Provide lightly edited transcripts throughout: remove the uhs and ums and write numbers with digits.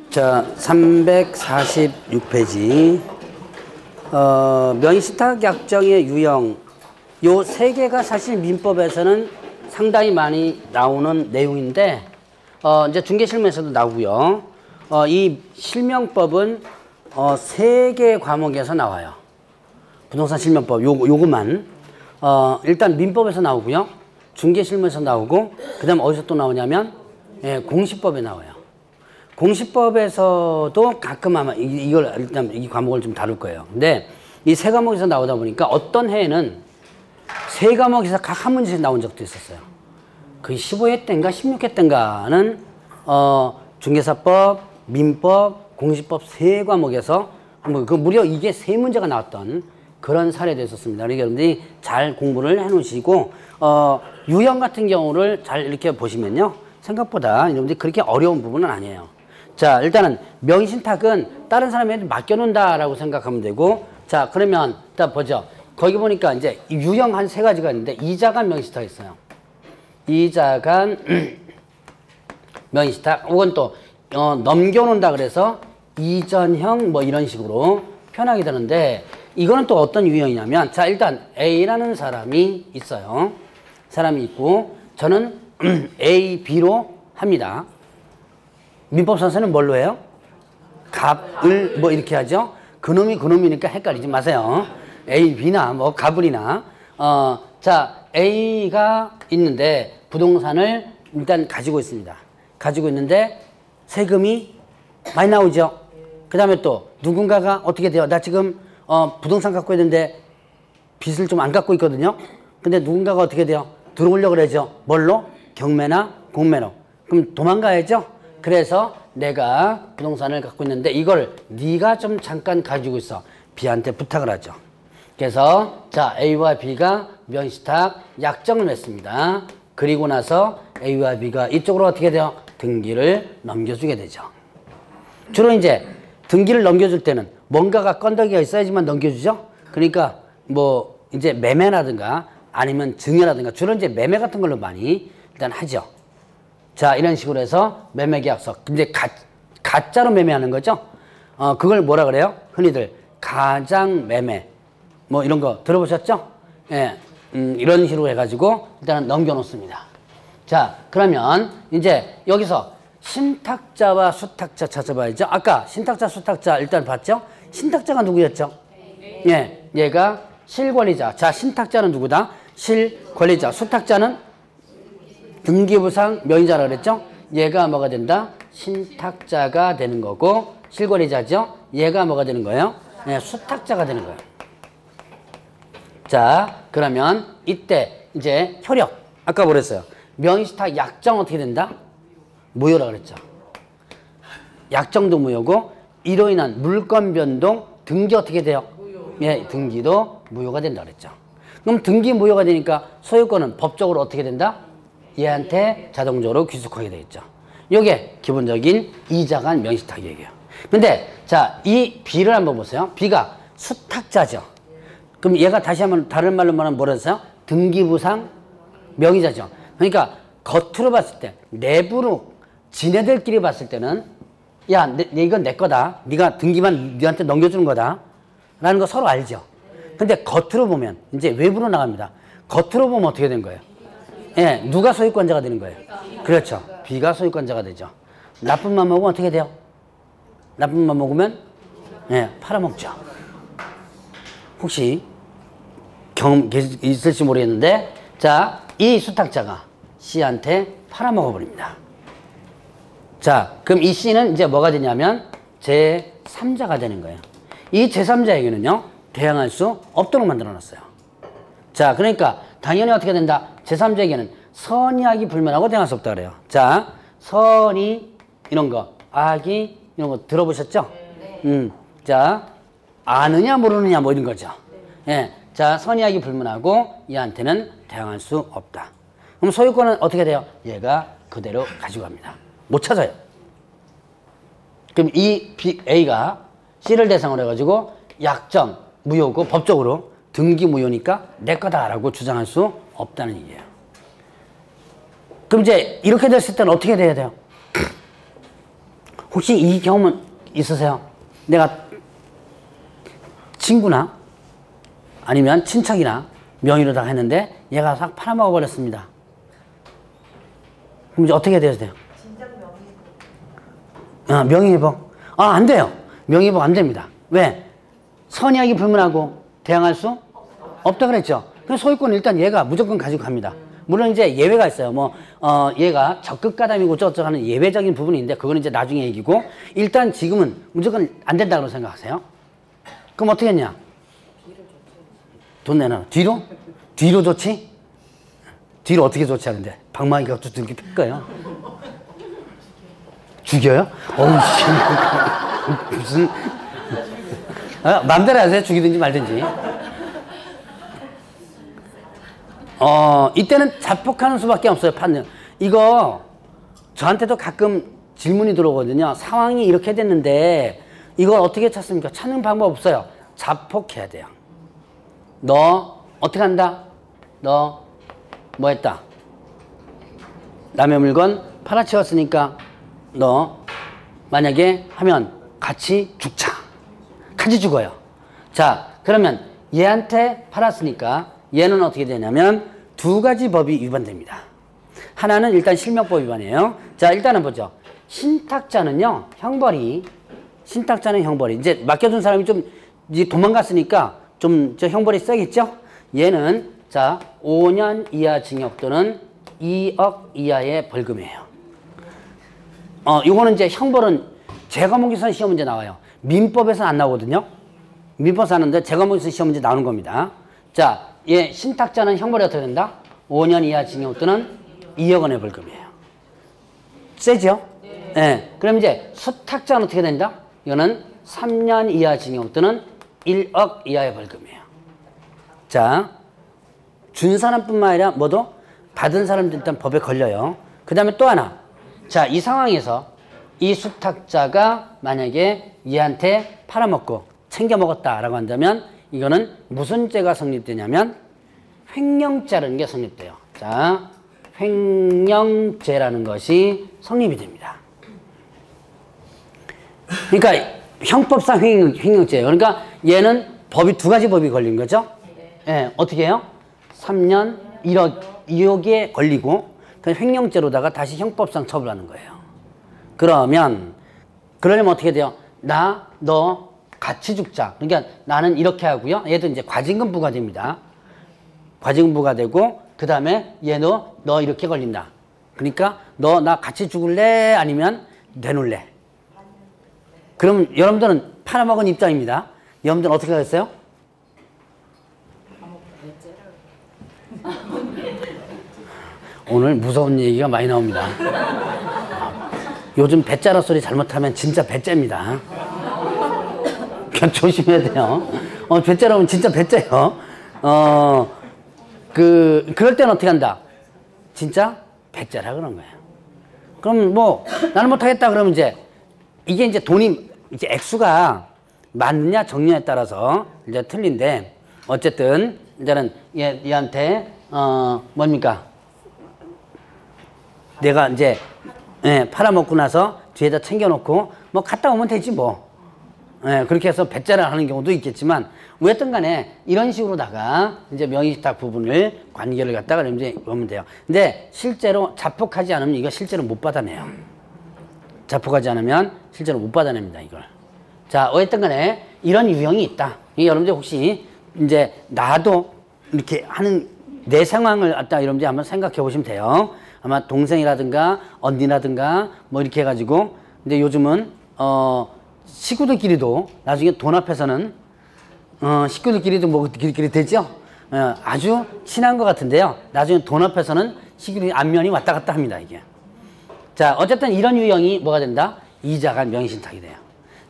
자, 346페이지. 명의신탁 약정의 유형. 요 세 개가 사실 민법에서는 상당히 많이 나오는 내용인데, 이제 중개실명에서도 나오고요. 이 실명법은 세 개 과목에서 나와요. 부동산 실명법, 요것만. 일단 민법에서 나오고요. 중개실명에서 나오고, 그 다음 어디서 또 나오냐면, 공시법에 나와요. 공시법에서도 가끔 아마 이걸 일단 이 과목을 좀 다룰 거예요. 근데 이 세 과목에서 나오다 보니까 어떤 해에는 세 과목에서 각 한 문제씩 나온 적도 있었어요. 거의 15회 때인가 16회 때인가는 중개사법, 민법, 공시법 세 과목에서 무려 이게 세 문제가 나왔던 그런 사례도 있었습니다. 그러니까 여러분들이 잘 공부를 해 놓으시고 유형 같은 경우를 잘 이렇게 보시면요. 생각보다 여러분들이 그렇게 어려운 부분은 아니에요. 자, 일단은 명의신탁은 다른 사람한테 맡겨놓는다라고 생각하면 되고, 자, 그러면 일단 보죠. 거기 보니까 이제 유형 한 세 가지가 있는데, 이자간 명의신탁이 있어요. 이자간 명의신탁, 혹은 또 넘겨놓는다 그래서 이전형 뭐 이런 식으로 표현하게 되는데, 이거는 또 어떤 유형이냐면, 자, 일단 A라는 사람이 있어요. 사람이 있고, 저는 A, B로 합니다. 민법 선생은 뭘로 해요? 갑을 뭐 이렇게 하죠. 그놈이 그놈이니까 헷갈리지 마세요. A, B나 뭐 갑을이나. 자, A가 있는데 부동산을 일단 가지고 있습니다. 가지고 있는데 세금이 많이 나오죠. 그 다음에 또 누군가가 어떻게 돼요? 나 지금 부동산 갖고 있는데 빚을 좀 안 갖고 있거든요. 근데 누군가가 어떻게 돼요? 들어오려고 그러죠. 뭘로? 경매나 공매로. 그럼 도망가야죠. 그래서 내가 부동산을 갖고 있는데 이걸 네가 좀 잠깐 가지고 있어. B한테 부탁을 하죠. 그래서 자, A와 B가 명의신탁 약정을 맺습니다. 그리고 나서 A와 B가 이쪽으로 어떻게 돼요? 등기를 넘겨주게 되죠. 주로 이제 등기를 넘겨줄 때는 뭔가가 건더기가 있어야지만 넘겨주죠. 그러니까 뭐 이제 매매라든가 아니면 증여라든가 주로 이제 매매 같은 걸로 많이 일단 하죠. 자, 이런 식으로 해서 매매계약서. 근데 가짜로 매매하는 거죠. 그걸 뭐라 그래요? 흔히들 가장매매. 뭐 이런 거 들어보셨죠? 예, 이런 식으로 해가지고 일단 넘겨놓습니다. 자, 그러면 이제 여기서 신탁자와 수탁자 찾아봐야죠. 아까 신탁자, 수탁자 일단 봤죠? 신탁자가 누구였죠? 예, 얘가 실권리자. 자, 신탁자는 누구다? 실권리자. 수탁자는 등기부상 명의자라 그랬죠? 얘가 뭐가 된다? 신탁자가 되는 거고, 실권리자죠? 얘가 뭐가 되는 거예요? 네, 수탁자가 되는 거예요. 자, 그러면 이때 이제 효력. 아까 뭐랬어요? 명의신탁 약정 어떻게 된다? 무효라 그랬죠. 약정도 무효고, 이로 인한 물권 변동, 등기 어떻게 돼요? 예, 등기도 무효가 된다 그랬죠. 그럼 등기 무효가 되니까 소유권은 법적으로 어떻게 된다? 얘한테 자동적으로 귀속하게 되겠죠. 요게 기본적인 이자간 명의신탁 얘기예요. 근데 자, 이 B를 한번 보세요. B가 수탁자죠. 그럼 얘가 다시 한번 다른 말로 말하면 뭐라 했어요? 등기부상 명의자죠. 그러니까 겉으로 봤을 때, 내부로 지네들끼리 봤을 때는 야, 이건 내 거다. 네가 등기만 네한테 넘겨주는 거다. 라는 거 서로 알죠. 근데 겉으로 보면 이제 외부로 나갑니다. 겉으로 보면 어떻게 된 거예요? 예, 누가 소유권자가 되는 거예요? 그렇죠. B가 소유권자가 되죠. 나쁜 맘 먹으면 어떻게 돼요? 나쁜 맘 먹으면 예, 팔아먹죠. 혹시 경험 있을지 모르겠는데, 자, 이 수탁자가 C한테 팔아먹어 버립니다. 자, 그럼 이 C는 이제 뭐가 되냐면 제3자가 되는 거예요. 이 제3자에게는요, 대항할 수 없도록 만들어 놨어요. 자, 그러니까 당연히 어떻게 된다? 제3자에게는 선의악이 불면하고 대항할 수 없다 그래요. 자, 선의 이런 거, 악이 이런 거 들어보셨죠? 자, 아느냐 모르느냐 뭐 이런 거죠. 예, 자, 선의악이 불문하고 얘한테는 대항할 수 없다. 그럼 소유권은 어떻게 돼요? 얘가 그대로 가지고 갑니다. 못 찾아요. 그럼 이 A가 C를 대상으로 해가지고 약정 무효고 법적으로 등기 무효니까 내 거다라고 주장할 수 없다는 얘기예요. 그럼 이제 이렇게 됐을 때는 어떻게 돼야 돼요? 혹시 이 경험은 있으세요? 내가 친구나 아니면 친척이나 명의로다가 했는데 얘가 싹 팔아먹어 버렸습니다. 그럼 이제 어떻게 돼야 돼요? 진작 명의회복. 명의회복. 안 돼요. 명의회복 안 됩니다. 왜? 선의하기 불문하고 대항할 수 없다 그랬죠. 그래서 소유권은 일단 얘가 무조건 가지고 갑니다. 물론 이제 예외가 있어요. 얘가 적극가담이고 어쩌고 하는 예외적인 부분이 있는데 그거는 이제 나중에 얘기고 일단 지금은 무조건 안 된다고 생각하세요. 그럼 어떻게 했냐? 돈 내놔. 뒤로? 뒤로 좋지? 뒤로 어떻게 좋지 하는데 방망이가 또 이렇게 팰 거예요. 죽여요? 어우 씨. 무슨 마음대로 하세요. 죽이든지 말든지. 이때는 자폭하는 수밖에 없어요. 판단. 이거 저한테도 가끔 질문이 들어오거든요. 상황이 이렇게 됐는데 이걸 어떻게 찾습니까? 찾는 방법 없어요. 자폭해야 돼요. 너 어떻게 한다? 너 뭐 했다? 남의 물건 팔아치웠으니까 너 만약에 하면 같이 죽자. 같이 죽어요. 자, 그러면 얘한테 팔았으니까 얘는 어떻게 되냐면 두 가지 법이 위반됩니다. 하나는 일단 실명법 위반이에요. 자, 일단은 보죠. 신탁자는요, 형벌이, 신탁자는 형벌이, 이제 맡겨준 사람이 좀 이제 도망갔으니까 좀 저 형벌이 세겠죠? 얘는 자, 5년 이하 징역 또는 2억 이하의 벌금이에요. 요거는 이제 형벌은 재과목에서는 시험 문제 나와요. 민법에서는 안 나오거든요. 민법에서 하는데 재과목에서 시험 문제 나오는 겁니다. 자, 얘 신탁자는 형벌이 어떻게 된다? 5년 이하 징역 또는 2억 원의 벌금이에요. 세죠? 네. 그럼 이제 수탁자는 어떻게 된다? 이거는 3년 이하 징역 또는 1억 이하의 벌금이에요. 자, 준 사람뿐만 아니라 뭐도 받은 사람도 일단 법에 걸려요. 그 다음에 또 하나. 자, 이 상황에서 이 수탁자가 만약에 얘한테 팔아먹고 챙겨 먹었다라고 한다면 이거는 무슨 죄가 성립되냐면 횡령죄라는 게 성립돼요. 자, 횡령죄라는 것이 성립이 됩니다. 그러니까 형법상 횡령죄예요. 그러니까 얘는 법이 두 가지 법이 걸린 거죠. 예, 어떻게 해요? 3년 1억 2억에 걸리고 그 횡령죄로다가 다시 형법상 처벌하는 거예요. 그러면 그러려면 어떻게 돼요? 너 같이 죽자. 그러니까 나는 이렇게 하고요. 얘도 이제 과징금 부과됩니다. 과징금 부과되고 그 다음에 얘도 너 이렇게 걸린다. 그러니까 너 나 같이 죽을래? 아니면 내놓을래? 그럼 여러분들은 팔아먹은 입장입니다. 여러분들은 어떻게 하겠어요? 오늘 무서운 얘기가 많이 나옵니다. 요즘 배짜라 소리 잘못하면 진짜 배째입니다. 그냥 조심해야 돼요. 배짜라면 진짜 배째요. 그럴 때는 어떻게 한다? 진짜 배짜라 그런 거예요. 그럼 뭐 나는 못하겠다 그러면 이게 이제 돈이 이제 액수가 맞느냐 적느냐에 따라서 이제 틀린데 어쨌든 이제는 얘한테 뭡니까? 내가 이제 팔아먹고 나서 뒤에다 챙겨놓고 뭐 갔다 오면 되지 뭐. 그렇게 해서 배째를 하는 경우도 있겠지만 어쨌든 간에 이런 식으로다가 이제 명의신탁 부분을 관계를 갖다가 이제 보면 돼요. 근데 실제로 자폭하지 않으면 이거 실제로 못 받아내요. 자폭하지 않으면 실제로 못 받아냅니다, 이걸. 자, 어쨌든 간에 이런 유형이 있다. 여러분들 혹시 이제 나도 이렇게 하는 내 상황을 갖다 여러분들 한번 생각해 보시면 돼요. 아마 동생이라든가 언니라든가 뭐 이렇게 해가지고 근데 요즘은 식구들끼리도 나중에 돈 앞에서는 식구들끼리도 뭐 그렇게 되죠. 아주 친한 것 같은데요. 나중에 돈 앞에서는 식구들이 안면이 왔다 갔다 합니다, 이게. 자, 어쨌든 이런 유형이 뭐가 된다? 이자가 명의신탁이 돼요.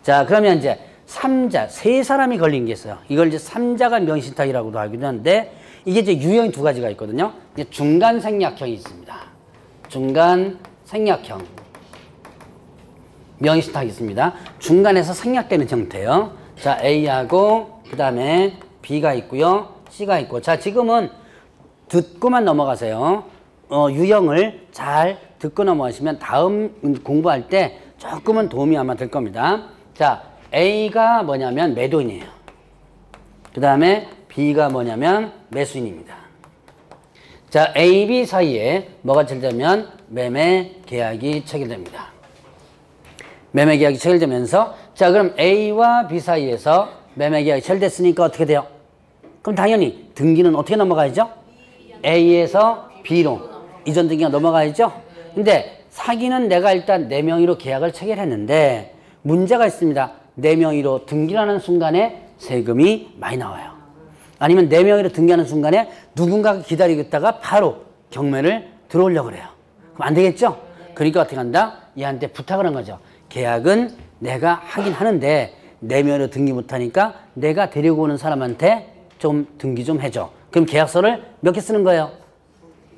자, 그러면 이제 3자, 세 사람이 걸린 게 있어요. 이걸 이제 3자가 명의신탁이라고도 하기도 하는데 이게 이제 유형이 두 가지가 있거든요. 이제 중간 생략형이 있습니다. 중간 생략형. 명의신탁이 있습니다. 중간에서 생략되는 형태예요. 자, A하고 그 다음에 B가 있고요. C가 있고. 자, 지금은 듣고만 넘어가세요. 유형을 잘 듣고 넘어가시면 다음 공부할 때 조금은 도움이 아마 될 겁니다. 자, A가 뭐냐면 매도인이에요. 그 다음에 B가 뭐냐면 매수인입니다. 자, A, B 사이에 뭐가 체결되면 매매 계약이 체결됩니다. 매매 계약이 체결되면서 자, 그럼 A와 B 사이에서 매매 계약이 체결됐으니까 어떻게 돼요? 그럼 당연히 등기는 어떻게 넘어가야죠? A에서 B로 이전 등기가 넘어가야죠? 근데 사기는 내가 일단 내 명의로 계약을 체결했는데 문제가 있습니다. 내 명의로 등기하는 순간에 세금이 많이 나와요. 아니면 내 명의로 등기하는 순간에 누군가가 기다리고 있다가 바로 경매를 들어오려고 그래요. 그럼 안 되겠죠? 그러니까 어떻게 한다? 얘한테 부탁을 한 거죠. 계약은 내가 하긴 하는데 내 명의로 등기 못하니까 내가 데리고 오는 사람한테 좀 등기 좀 해줘. 그럼 계약서를 몇 개 쓰는 거예요?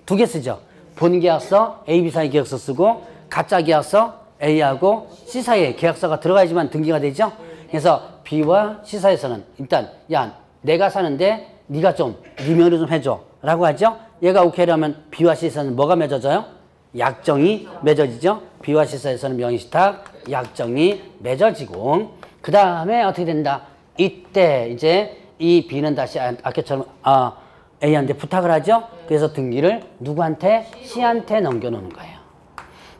2개 쓰죠. 본 계약서, A, B 사이 계약서 쓰고 가짜 계약서 A하고 C 사이에 계약서가 들어가야지만 등기가 되죠. 그래서 B와 C 사이에서는 일단 야 내가 사는데 네가 좀 네 명의로 좀 해줘 라고 하죠. 얘가 오케이를 하면 B와 C 사이에서는 뭐가 맺어져요? 약정이 맺어지죠. B와 C 사이에서는 명의신탁 약정이 맺어지고 그 다음에 어떻게 된다? 이때 이제 이 B는 다시 아까처럼 A한테 부탁을 하죠. 그래서 등기를 누구한테? C한테 넘겨놓는 거예요.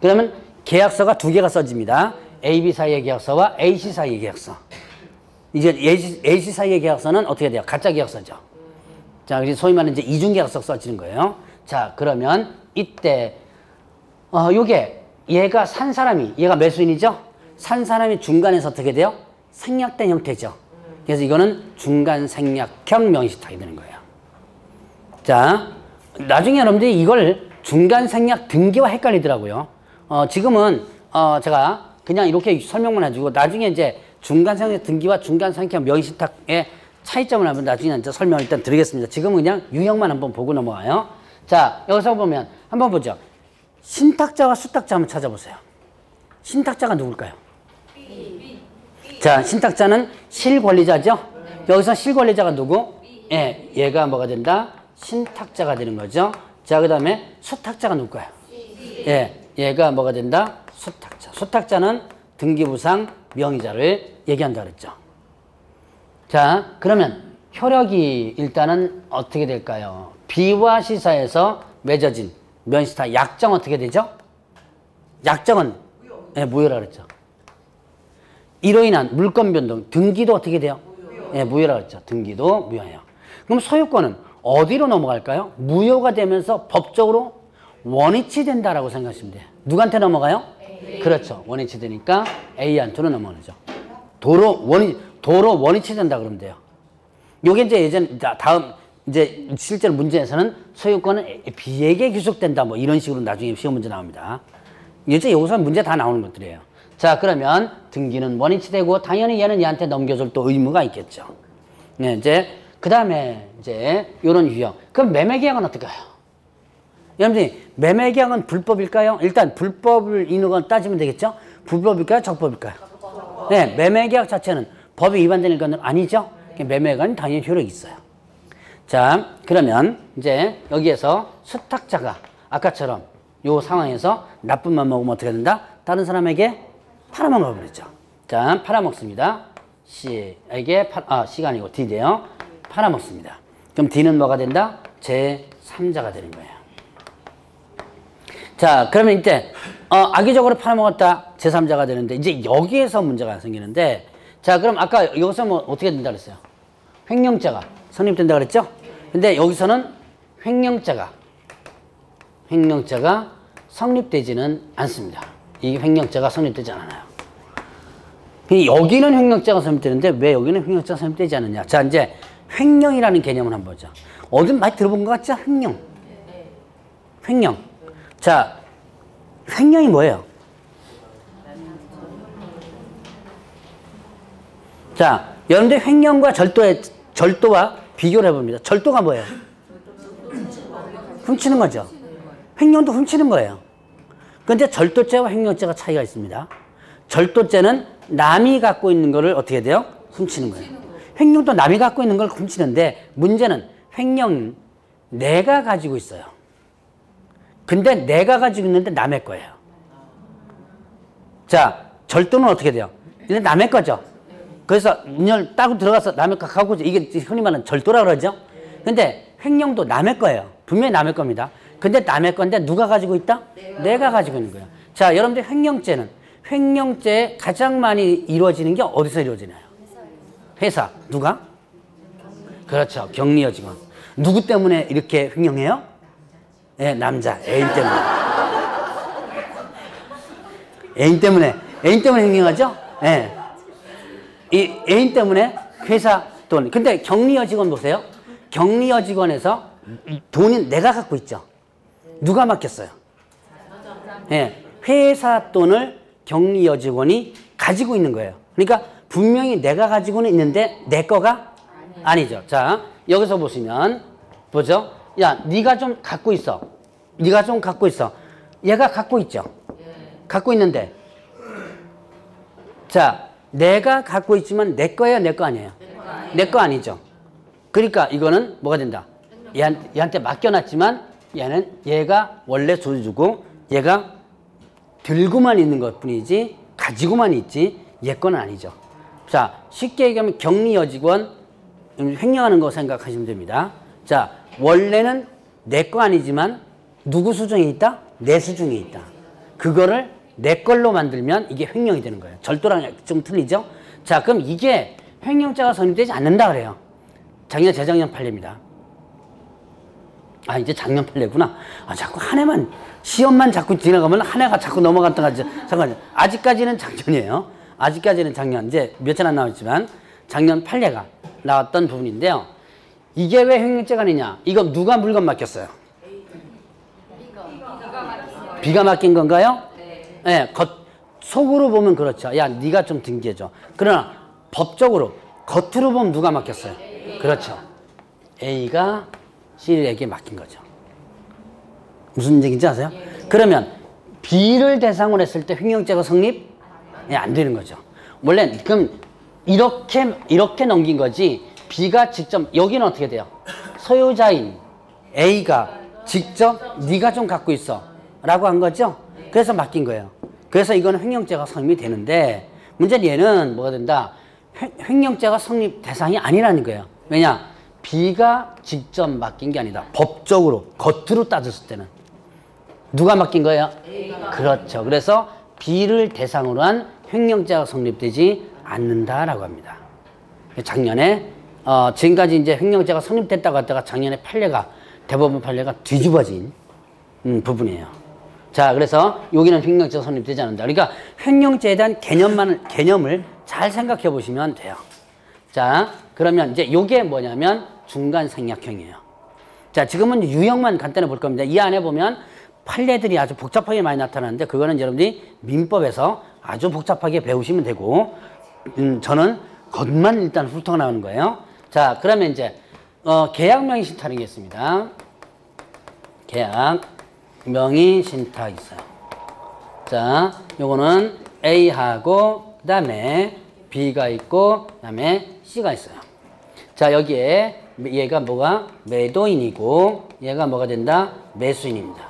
그러면 계약서가 2개가 써집니다. A, B 사이의 계약서와 A, C 사이의 계약서. 이제 A, C 사이의 계약서는 어떻게 돼요? 가짜 계약서죠. 자, 그래서 소위 말하는 이제 이중계약서 써지는 거예요. 자, 그러면 이때 요게 얘가 산 사람이 얘가 매수인이죠. 산 사람이 중간에서 어떻게 돼요? 생략된 형태죠. 그래서 이거는 중간 생략형 명의신탁이 되는 거예요. 자, 나중에 여러분들이 이걸 중간 생략 등기와 헷갈리더라고요. 지금은 제가 그냥 이렇게 설명만 해주고 나중에 이제 중간 생략 등기와 중간 생략형 명의신탁의 차이점을 한번 나중에 이제 설명을 일단 드리겠습니다. 지금은 그냥 유형만 한번 보고 넘어가요. 자, 여기서 보면 한번 보죠. 신탁자와 수탁자 한번 찾아보세요. 신탁자가 누굴까요? 자, 신탁자는 실권리자죠? 여기서 실권리자가 누구? 예, 얘가 뭐가 된다? 신탁자가 되는 거죠. 자, 그 다음에 수탁자가 누굴까요? 예, 얘가 뭐가 된다? 수탁자. 수탁자는 등기부상 명의자를 얘기한다 그랬죠. 자, 그러면 효력이 일단은 어떻게 될까요? B와 C 사이에서 맺어진 명의신탁 약정 어떻게 되죠? 약정은 예, 무효라 그랬죠. 이로 인한 물권 변동, 등기도 어떻게 돼요? 예, 무효라 그랬죠. 등기도 무효예요. 그럼 소유권은 어디로 넘어갈까요? 무효가 되면서 법적으로 원위치 된다라고 생각하시면 돼요. 누구한테 넘어가요? A. 그렇죠. 원위치 되니까 A한테로 넘어가죠. 도로 원위치 된다 그러면 돼요. 요게 이제 다음 이제 실제로 문제에서는 소유권은 B에게 귀속된다 뭐 이런 식으로 나중에 시험 문제 나옵니다. 이제 여기서 문제 다 나오는 것들이에요. 자, 그러면 등기는 원위치 되고 당연히 얘는 얘한테 넘겨줄 또 의무가 있겠죠. 네, 이제 그 다음에 이제 요런 유형. 그럼 매매계약은 어떨까요? 여러분들이 매매계약은 불법일까요? 일단 불법을 있는 건 따지면 되겠죠? 불법일까요? 적법일까요? 네, 매매계약 자체는 법에 위반되는 건 아니죠? 매매계약은 당연히 효력이 있어요. 자, 그러면 이제 여기에서 수탁자가 아까처럼 요 상황에서 나쁜만 먹으면 어떻게 된다? 다른 사람에게 팔아먹어버리죠. 자, 팔아먹습니다. C에게 C가 아니고 D인데요. 팔아먹습니다. 그럼 D는 뭐가 된다? 제3자가 되는 거예요. 자, 그러면 이때 악의적으로 팔아먹었다. 제3자가 되는데 이제 여기에서 문제가 생기는데 자, 그럼 아까 여기서 뭐 어떻게 된다 그랬어요? 횡령죄가 성립된다 그랬죠? 근데 여기서는 횡령죄가 성립되지는 않습니다. 이 횡령죄가 성립되지 않아요. 여기는 횡령죄가 성립되는데 왜 여기는 횡령죄가 성립되지 않느냐? 자, 이제 횡령이라는 개념을 한번 보자. 어딘 많이 들어본 것 같죠? 횡령. 자, 횡령이 뭐예요? 자, 여러분들 횡령과 절도와 비교를 해봅니다. 절도가 뭐예요? 훔치는 거죠. 횡령도 훔치는 거예요. 그런데 절도죄와 횡령죄가 차이가 있습니다. 절도죄는 남이 갖고 있는 거를 어떻게 돼요? 훔치는 거예요. 횡령도 남이 갖고 있는 걸 훔치는데 문제는 횡령 내가 가지고 있어요. 근데 내가 가지고 있는데 남의 거예요. 자, 절도는 어떻게 돼요? 이게 남의 거죠. 그래서 문을 따고 들어가서 남의 거 갖고 오죠. 이게 흔히 말하는 절도라 그러죠. 근데 횡령도 남의 거예요. 분명히 남의 겁니다. 근데 남의 건데 누가 가지고 있다? 내가 가지고 있는 거예요. 자, 여러분들 횡령죄 가장 많이 이루어지는 게 어디서 이루어지나요? 회사. 누가? 그렇죠. 격리여 직원. 누구 때문에 이렇게 횡령해요? 네, 남자. 애인 때문에 횡령하죠? 예. 이 애인 때문에 회사 돈. 근데 격리여 직원 보세요. 격리여 직원에서 돈은 내가 갖고 있죠. 누가 맡겼어요? 예. 회사 돈을 격리여 직원이 가지고 있는 거예요. 그러니까 분명히 내가 가지고는 있는데 내 거가 아니죠. 자, 여기서 보시면 보죠. 야, 네가 좀 갖고 있어. 네가 좀 갖고 있어. 얘가 갖고 있죠. 갖고 있는데 자, 내가 갖고 있지만 내 거예요, 내 거 아니에요? 내 거 아니죠. 그러니까 이거는 뭐가 된다? 얘한테 맡겨놨지만 얘가 원래 줘주고 얘가 들고만 있는 것 뿐이지 가지고만 있지 얘 거는 아니죠. 자, 쉽게 얘기하면 격리여 직원 횡령하는 거 생각하시면 됩니다. 자, 원래는 내 거 아니지만 누구 수중에 있다? 내 수중에 있다. 그거를 내 걸로 만들면 이게 횡령이 되는 거예요. 절도랑 좀 틀리죠? 자, 그럼 이게 횡령죄가 성립되지 않는다 그래요. 작년, 재작년 판례입니다. 아, 이제 작년 판례구나. 아, 자꾸 한 해만, 시험만 자꾸 지나가면 한 해가 자꾸 넘어갔다가, 잠깐만요. 아직까지는 작년이에요. 아직까지는 작년. 이제 며칠 안 남았지만 작년 판례가 나왔던 부분인데요. 이게 왜 횡령죄가 아니냐? 이거 누가 물건 맡겼어요? 비가 맡긴 건가요? 네, 속으로 보면 그렇죠. 야, 네가 좀 등기해줘. 그러나 법적으로 겉으로 보면 누가 맡겼어요? 그렇죠. A가 C에게 맡긴 거죠. 무슨 얘기인지 아세요? 그러면 B를 대상으로 했을 때 횡령죄가 성립? 네, 안 되는 거죠. 원래 그럼 이렇게 넘긴 거지 B가 직접 여기는 어떻게 돼요? 소유자인 A가 직접 네가 좀 갖고 있어 라고 한 거죠. 그래서 맡긴 거예요. 그래서 이거는 횡령죄가 성립이 되는데 문제는 얘는 뭐가 된다? 횡령죄가 성립 대상이 아니라는 거예요. 왜냐? B가 직접 맡긴 게 아니다. 법적으로 겉으로 따졌을 때는 누가 맡긴 거예요? A가. 그렇죠. 그래서 B를 대상으로 한 횡령죄가 성립되지 않는다라고 합니다. 작년에 지금까지 이제 횡령죄가 성립됐다고 했다가 작년에 대법원 판례가 뒤집어진 부분이에요. 자, 그래서 여기는 횡령죄가 성립되지 않는다. 그러니까 횡령죄에 대한 개념을 잘 생각해 보시면 돼요. 자, 그러면 이제 요게 뭐냐면 중간 생략형이에요. 자, 지금은 유형만 간단히 볼 겁니다. 이 안에 보면 판례들이 아주 복잡하게 많이 나타나는데 그거는 여러분들이 민법에서 아주 복잡하게 배우시면 되고 저는 겉만 일단 훑어 나오는 거예요. 자, 그러면 이제 계약 명의 신탁이 있습니다. 계약 명의 신탁 있어요. 자, 요거는 A하고 그 다음에 B가 있고 그 다음에 C가 있어요. 자, 여기에 얘가 뭐가 매도인이고 얘가 뭐가 된다? 매수인입니다.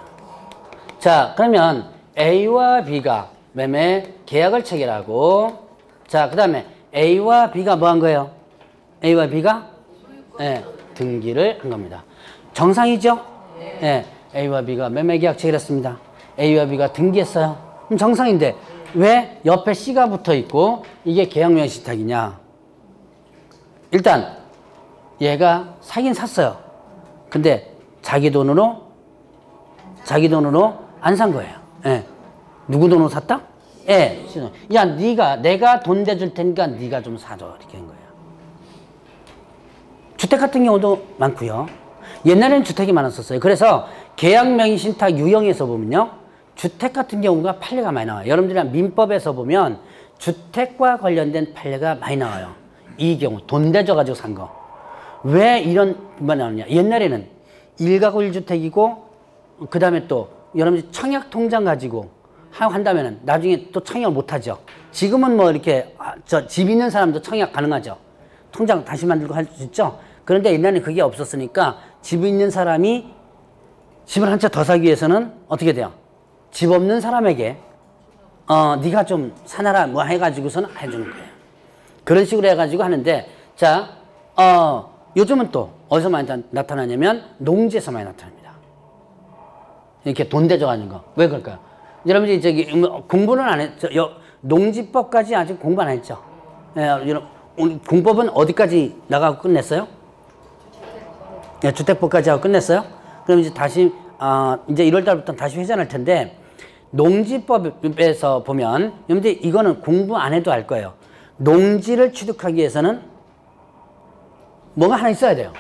자, 그러면 A와 B가 매매 계약을 체결하고 자, 그 다음에 A와 B가 뭐 한 거예요? A와 B가 네, 등기를 한 겁니다. 정상이죠? 네. A와 B가 매매계약 체결했습니다. A와 B가 등기했어요. 그럼 정상인데 왜 옆에 C가 붙어 있고 이게 계약명의 신탁이냐? 일단 얘가 사긴 샀어요. 근데 자기 돈으로 안 산 거예요. 예. 누구 돈으로 샀다? 예. 야, 내가 돈 대줄 테니까 네가 좀 사줘. 이렇게 한 거예요. 주택 같은 경우도 많고요. 옛날에는 주택이 많았었어요. 그래서 계약명의 신탁 유형에서 보면요. 주택 같은 경우가 판례가 많이 나와요. 여러분들이랑 민법에서 보면 주택과 관련된 판례가 많이 나와요. 이 경우 돈 대줘가지고 산 거. 왜 이런 말이 나오느냐. 옛날에는 1가구 1주택이고 그 다음에 또 여러분들 청약 통장 가지고 한다면은 나중에 또 청약을 못하죠. 지금은 뭐 이렇게 집 있는 사람도 청약 가능하죠. 통장 다시 만들고 할 수 있죠. 그런데 옛날에는 그게 없었으니까 집 있는 사람이 집을 한 채 더 사기 위해서는 어떻게 돼요? 집 없는 사람에게 네가 좀 사놔라 뭐 해가지고서는 해주는 거예요. 그런 식으로 해가지고 하는데, 자, 요즘은 또 어디서 많이 나타나냐면 농지에서 많이 나타납니다. 이렇게 돈 대줘가는 거. 왜 그럴까요? 여러분들이 저기 공부는 안 했죠. 농지법까지 아직 공부 안 했죠. 공법은 어디까지 나가고 끝냈어요? 네, 주택법까지 하고 끝냈어요. 그럼 이제 다시 이제 1월 달부터 다시 회전할 텐데, 농지법에서 보면 여러분들 이거는 공부 안 해도 알 거예요. 농지를 취득하기 위해서는 뭐가 하나 있어야 돼요.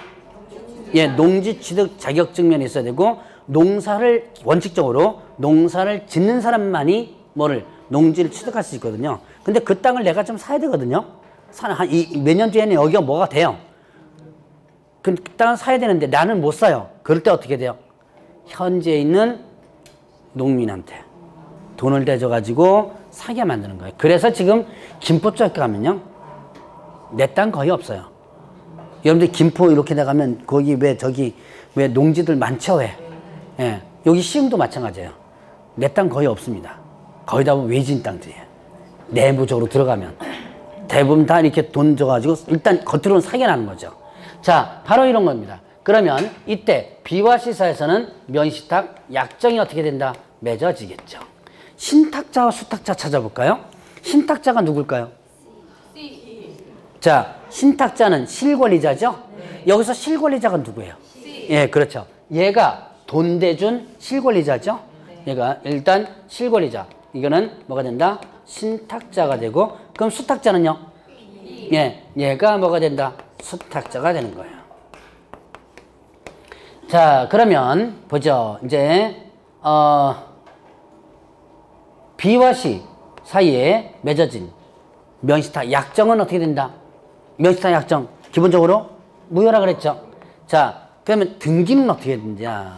예, 농지 취득 자격증명이 있어야 되고, 농사를 원칙적으로 농사를 짓는 사람만이 농지를 취득할 수 있거든요. 근데 그 땅을 내가 좀 사야 되거든요. 몇 년 뒤에는 여기가 뭐가 돼요. 그 땅을 사야 되는데 나는 못 사요. 그럴 때 어떻게 돼요? 현재 있는 농민한테 돈을 대줘가지고 사게 만드는 거예요. 그래서 지금 김포 쪽에 가면요, 내 땅 거의 없어요. 여러분들 김포 이렇게 나가면 거기 왜 농지들 많죠? 왜? 예, 여기 시흥도 마찬가지예요. 내 땅 거의 없습니다. 거의 다 외진 땅들이에요. 내부적으로 들어가면 대부분 다 이렇게 돈 줘가지고 일단 겉으로는 사게 나는 거죠. 자, 바로 이런 겁니다. 그러면 이때 B와 C사에서는 명의신탁 약정이 어떻게 된다? 맺어지겠죠. 신탁자와 수탁자 찾아볼까요? 신탁자가 누굴까요? 자, 신탁자는 실권리자죠? 여기서 실권리자가 누구예요? 예, 그렇죠. 얘가 돈 대준 실권리자죠? 얘가 일단 실권리자. 이거는 뭐가 된다? 신탁자가 되고, 그럼 수탁자는요? 예, 얘가 뭐가 된다? 수탁자가 되는 거예요. 자, 그러면 보죠. 이제 B와 C 사이에 맺어진 명의신탁 약정은 어떻게 된다? 명의신탁 약정 기본적으로 무효라 그랬죠. 자, 그러면 등기는 어떻게 되느냐?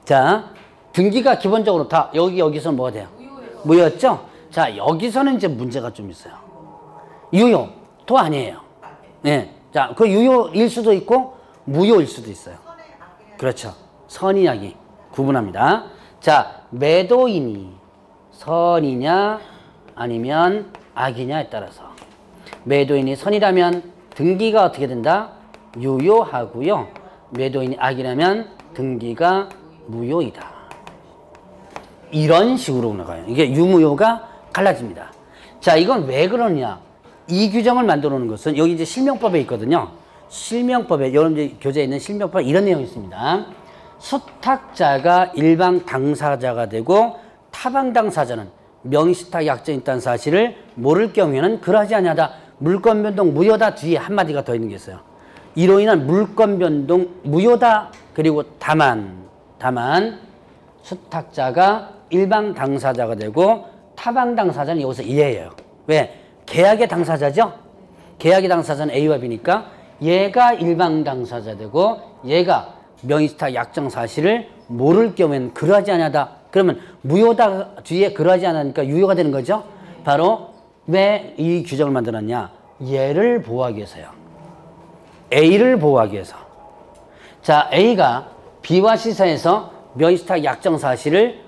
자, 등기가 기본적으로 다 여기서 뭐가 돼요? 무효였죠? 자, 여기서는 이제 문제가 좀 있어요. 유효도 아니에요. 예. 자, 그 유효일 수도 있고 무효일 수도 있어요. 그렇죠. 선인약이 구분합니다. 자, 매도인이 선이냐 아니면 악이냐에 따라서, 매도인이 선이라면 등기가 어떻게 된다? 유효하고요. 매도인이 악이라면 등기가 무효이다. 이런 식으로 나가요. 이게 유무효가 갈라집니다. 자, 이건 왜 그러냐? 이 규정을 만들어 놓은 것은 여기 이제 실명법에 있거든요. 실명법에, 여러분들 교재에 있는 실명법에 이런 내용이 있습니다. 수탁자가 일방 당사자가 되고 타방 당사자는 명의신탁 약정이 있다는 사실을 모를 경우에는 그러하지 아니하다. 물권 변동 무효다 뒤에 한마디가 더 있는 게 있어요. 이로 인한 물권 변동 무효다. 그리고 다만 수탁자가 일방 당사자가 되고 타방 당사자는 여기서 이해예요. 왜? 계약의 당사자죠? 계약의 당사자는 A와 B니까 얘가 일방 당사자 되고 얘가 명의신탁 약정 사실을 모를 경우에는 그러하지 아니하다. 그러면 무효다 뒤에 그러하지 않으니까 유효가 되는 거죠. 바로 왜 이 규정을 만들었냐? 얘를 보호하기 위해서요. A를 보호하기 위해서. 자, A가 B와 C사에서 명의신탁 약정 사실을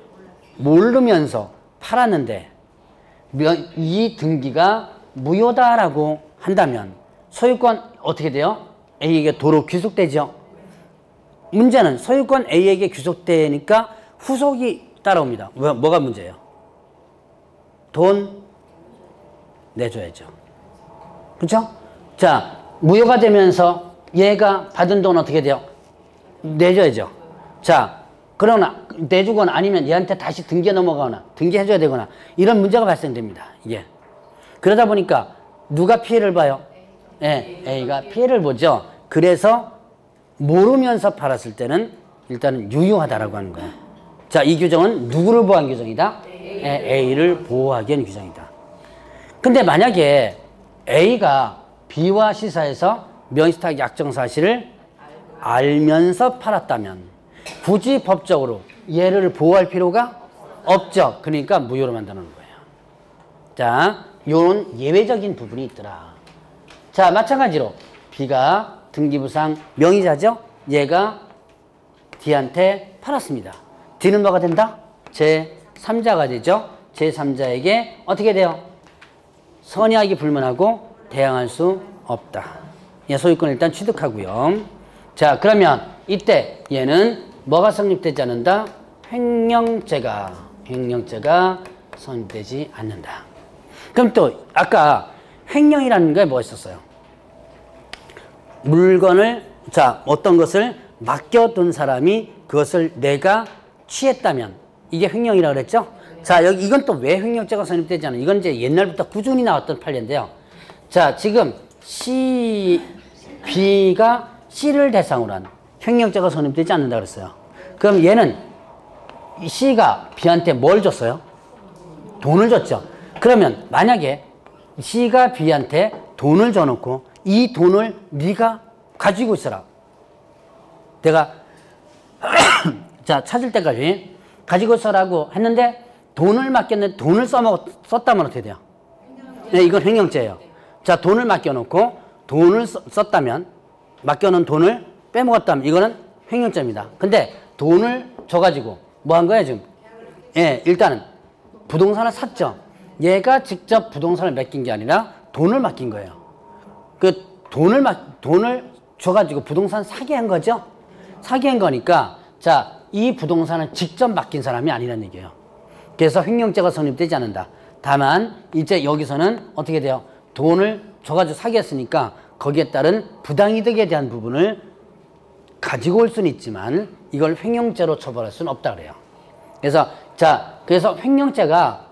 모르면서 팔았는데 이 등기가 무효다라고 한다면 소유권 어떻게 돼요? A에게 도로 귀속되죠. 문제는 소유권 A에게 귀속되니까 후속이 따라옵니다. 뭐가 문제예요? 돈 내줘야죠. 그렇죠? 자, 무효가 되면서 얘가 받은 돈 어떻게 돼요? 내줘야죠. 자, 그러나 내주거나 아니면 얘한테 다시 등기에 넘어가거나 등기해줘야 되거나 이런 문제가 발생됩니다. 이게. 그러다 보니까 누가 피해를 봐요? 네, A가 피해를 보죠. 그래서 모르면서 팔았을 때는 일단은 유효하다라고 하는 거예요. 자, 이 규정은 누구를 보호한 규정이다? A를 보호하기 위한 규정이다. 근데 만약에 A가 B와 C사에서 명의신탁 약정 사실을 알면서 팔았다면 굳이 법적으로 얘를 보호할 필요가 없죠. 그러니까 무효로 만드는 거예요. 자, 요런 예외적인 부분이 있더라. 자, 마찬가지로 B가 등기부상 명의자죠. 얘가 D한테 팔았습니다. D는 뭐가 된다? 제3자가 되죠. 제3자에게 어떻게 돼요? 선의하기 불문하고 대항할 수 없다. 예, 소유권을 일단 취득하고요. 자, 그러면 이때 얘는 뭐가 성립되지 않는다? 횡령죄가 성립되지 않는다. 그럼 또 아까 횡령이라는 게 뭐 있었어요? 물건을 어떤 것을 맡겨둔 사람이 그것을 내가 취했다면 이게 횡령이라고 그랬죠? 자, 여기 이건 또 왜 횡령죄가 성립되지 않아요? 이건 이제 옛날부터 꾸준히 나왔던 판례인데요. 자, 지금 C, B가 C를 대상으로 한 횡령죄가 성립되지 않는다 그랬어요. 그럼 얘는 C가 B한테 뭘 줬어요? 돈을 줬죠. 그러면 만약에 C가 B한테 돈을 줘놓고 이 돈을 네가 가지고 있어라. 내가 자, 찾을 때까지 가지고 있어라고 했는데 돈을 맡겼는데 돈을 썼다면 어떻게 돼요? 네, 이건 횡령죄예요. 자, 돈을 맡겨놓고 돈을 썼다면 맡겨놓은 돈을 빼먹었다면 이거는 횡령죄입니다. 근데 돈을 줘가지고 뭐 한 거예요 지금? 예, 일단은 부동산을 샀죠. 얘가 직접 부동산을 맡긴 게 아니라 돈을 맡긴 거예요. 그 돈을 줘가지고 부동산 사게 한 거죠. 사게 한 거니까 자, 이 부동산을 직접 맡긴 사람이 아니라는 얘기예요. 그래서 횡령죄가 성립되지 않는다. 다만 이제 여기서는 어떻게 돼요? 돈을 줘가지고 사게 했으니까 거기에 따른 부당이득에 대한 부분을 가지고 올 수는 있지만 이걸 횡령죄로 처벌할 수는 없다 그래요. 그래서 횡령죄가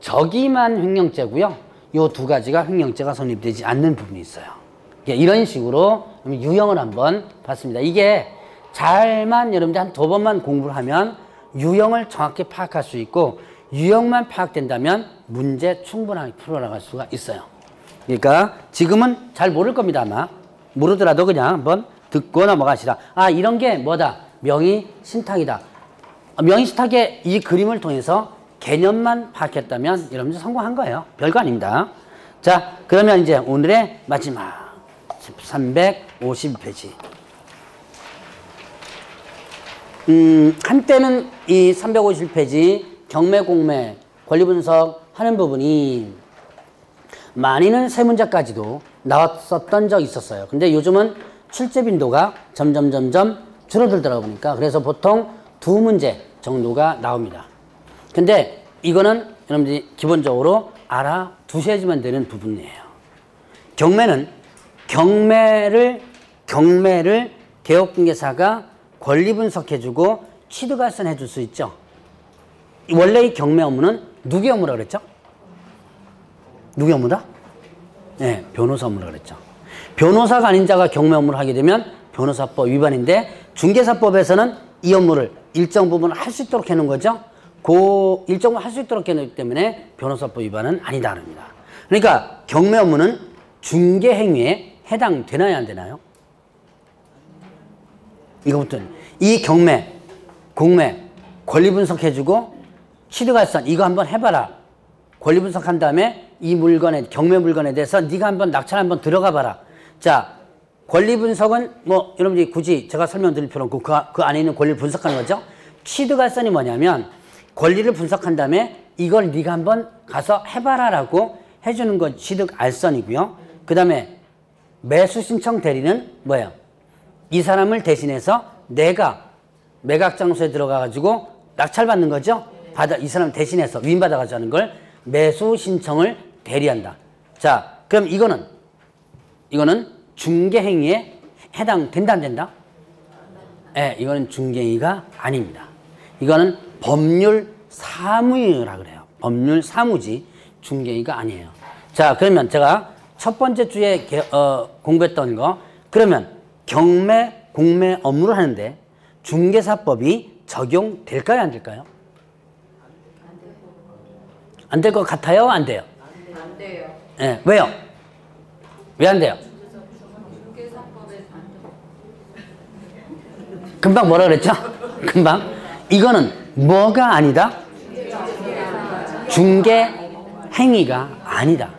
저기만 횡령죄고요. 요 두 가지가 횡령죄가 성립되지 않는 부분이 있어요. 이런 식으로 유형을 한번 봤습니다. 이게 잘만 여러분들 한 2번만 공부를 하면 유형을 정확히 파악할 수 있고 유형만 파악된다면 문제 충분하게 풀어나갈 수가 있어요. 그러니까 지금은 잘 모를 겁니다. 아마 모르더라도 그냥 한번 듣고 넘어가시라. 아, 이런 게 뭐다? 명의신탁이다. 명의신탁의 이 그림을 통해서 개념만 파악했다면 여러분들 성공한 거예요. 별거 아닙니다. 자, 그러면 이제 오늘의 마지막 350페이지. 한때는 이 350페이지 경매, 공매, 권리 분석 하는 부분이 많이는 세 문제까지도 나왔었던 적이 있었어요. 근데 요즘은 출제 빈도가 점점 줄어들더라 보니까 그래서 보통 2문제 정도가 나옵니다. 근데 이거는 여러분들이 기본적으로 알아두셔야지만 되는 부분이에요. 경매는 경매를 개업중개사가 권리 분석해주고 취득할선 해줄 수 있죠. 원래 이 경매 업무는 누구의 업무라고 그랬죠? 누구의 업무다? 네, 변호사 업무라고 그랬죠. 변호사가 아닌 자가 경매 업무를 하게 되면 변호사법 위반인데 중개사법에서는 이 업무를 일정 부분 할 수 있도록 해놓은 거죠. 그 일정 부분 할 수 있도록 해놓기 때문에 변호사법 위반은 아니다 합니다. 그러니까 경매 업무는 중개행위에 해당되나요, 안 되나요? 이거부터 이 경매, 공매, 권리 분석해주고 취득할선 이거 한번 해봐라. 권리 분석한 다음에 이 물건에 경매 물건에 대해서 네가 한번 낙찰 한번 들어가 봐라. 자, 권리 분석은 뭐 여러분들이 굳이 제가 설명드릴 필요 없고 그 안에 있는 권리를 분석하는 거죠. 취득할선이 뭐냐면 권리를 분석한 다음에 이걸 네가 한번 가서 해봐라라고 해주는 건 취득알선이고요. 그 다음에 매수 신청 대리는 뭐예요? 이 사람을 대신해서 내가 매각 장소에 들어가가지고 낙찰받는 거죠. 이 사람 대신해서 위임받아가지고 하는 걸 매수 신청을 대리한다. 자, 그럼 이거는 중개행위에 해당된다, 안 된다? 네, 이거는 중개행위가 아닙니다. 이거는 법률 사무라고 그래요. 법률 사무지 중개행위가 아니에요. 자, 그러면 제가 첫 번째 주에 공부했던 거, 그러면 경매, 공매 업무를 하는데 중개사법이 적용될까요, 안 될까요? 안 될 것 같아요, 안 돼요? 안 돼요. 네, 왜요? 왜 안 돼요? 금방 뭐라 그랬죠? 금방? 이거는 뭐가 아니다? 중개행위가 아니다.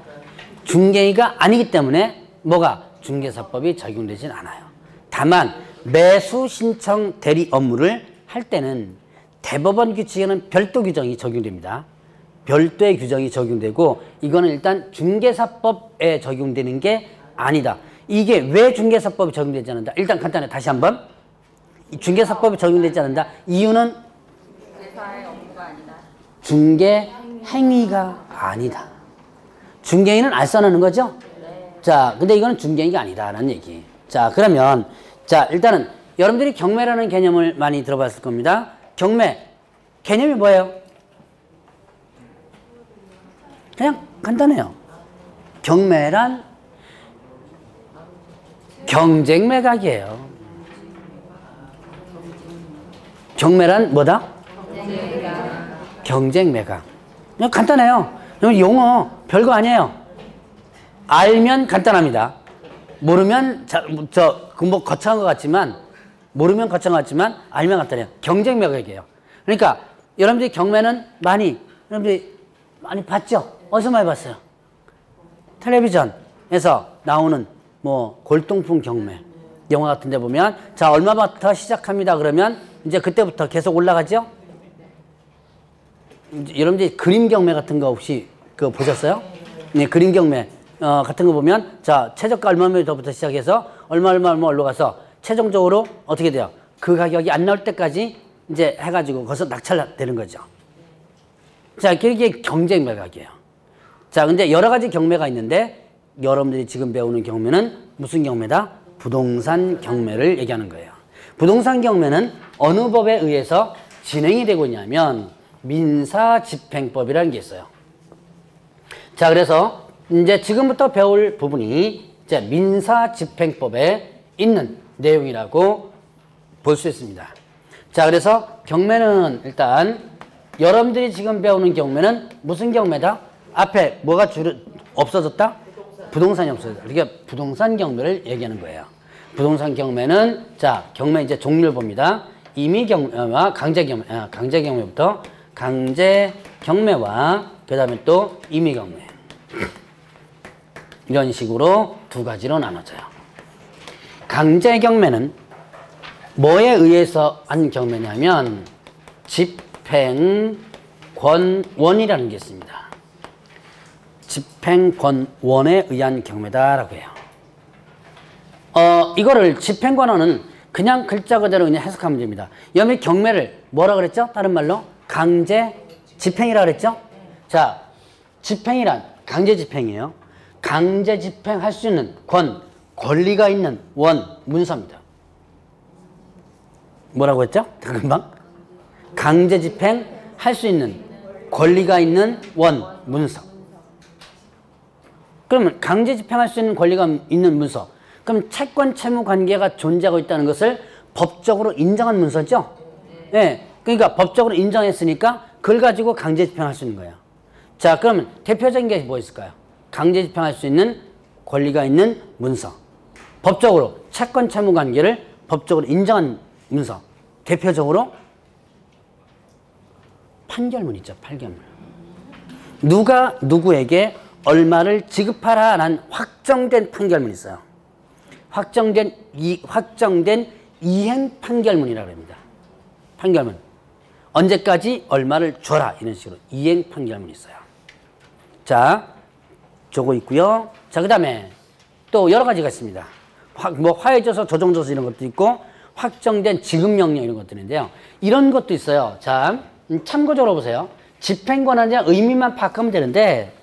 중개행위가 아니기 때문에 뭐가? 중개사법이 적용되진 않아요. 다만 매수 신청 대리 업무를 할 때는 대법원 규칙에는 별도 규정이 적용됩니다. 별도의 규정이 적용되고 이거는 일단 중개사법에 적용되는 게 아니다. 이게 왜 중개사법에 적용되지 않는다? 일단 간단해. 다시 한번. 중개사법에 적용되지 않는다. 이유는 회사의 업무가 아니다. 중개 행위가 아니다. 중개인은 알선하는 거죠? 자, 근데 이거는 중개인이 아니다라는 얘기. 자, 그러면 자, 일단은 여러분들이 경매라는 개념을 많이 들어봤을 겁니다. 경매 개념이 뭐예요? 그냥 간단해요. 경매란 경쟁 매각이에요. 경매란 뭐다? 경쟁 매각. 그냥 간단해요. 용어 별거 아니에요. 알면 간단합니다. 모르면 뭐 거창한 것 같지만 모르면 거창한 것 같지만 알면 간단해요. 경쟁 매각이에요. 그러니까 여러분들이 경매는 여러분들이 많이 봤죠? 어디서 많이 봤어요? 텔레비전에서 나오는 뭐 골동품 경매 영화 같은 데 보면 자 얼마부터 시작합니다 그러면 이제 그때부터 계속 올라가죠? 여러분들이 그림 경매 같은 거 혹시 그거 보셨어요? 네, 그림 경매 같은 거 보면 자 최저가 얼마부터 시작해서 얼마 올라가서 최종적으로 어떻게 돼요? 그 가격이 안 나올 때까지 이제 해가지고 거기서 낙찰되는 거죠. 자, 그게 경쟁 매각이에요. 자, 근데 여러 가지 경매가 있는데 여러분들이 지금 배우는 경매는 무슨 경매다? 부동산 경매를 얘기하는 거예요. 부동산 경매는 어느 법에 의해서 진행이 되고 있냐면 민사집행법이라는 게 있어요. 자, 그래서 이제 지금부터 배울 부분이 이제 민사집행법에 있는 내용이라고 볼 수 있습니다. 자, 그래서 경매는 일단 여러분들이 지금 배우는 경매는 무슨 경매다? 앞에 뭐가 없어졌다? 부동산이 없어졌다. 그러니까 부동산 경매를 얘기하는 거예요. 부동산 경매는 자, 경매 이제 종류를 봅니다. 임의 경매와 강제 경매, 강제 경매부터 강제 경매와 그다음에 또 임의 경매. 이런 식으로 두 가지로 나눠져요. 강제 경매는 뭐에 의해서 한 경매냐면 집행권원이라는 게 있습니다. 집행권원에 의한 경매다라고 해요. 이거를 집행권원은 그냥 글자 그대로 그냥 해석하면 됩니다. 여기 경매를 뭐라 그랬죠? 다른 말로 강제 집행이라 그랬죠? 자, 집행이란 강제 집행이에요. 강제 집행할 수 있는 권리가 있는 문서입니다. 뭐라고 했죠? 금방? 강제 집행할 수 있는 권리가 있는 문서. 그러면 강제 집행할 수 있는 권리가 있는 문서. 그럼 채권 채무 관계가 존재하고 있다는 것을 법적으로 인정한 문서죠? 네. 그러니까 법적으로 인정했으니까 그걸 가지고 강제 집행할 수 있는 거예요. 자, 그러면 대표적인 게 뭐 있을까요? 강제 집행할 수 있는 권리가 있는 문서. 법적으로 채권 채무 관계를 법적으로 인정한 문서. 대표적으로 판결문 있죠. 판결문. 누가 누구에게 얼마를 지급하라는 확정된 판결문이 있어요. 확정된 이행 판결문이라고 합니다. 판결문. 언제까지 얼마를 줘라 이런 식으로 이행 판결문이 있어요. 자, 저거 있고요. 자, 그다음에 또 여러 가지가 있습니다. 화해줘서 조정줘서 이런 것도 있고 확정된 지급명령 이런 것도 있는데요. 이런 것도 있어요. 자, 참고적으로 보세요. 집행권한에 의미만 파악하면 되는데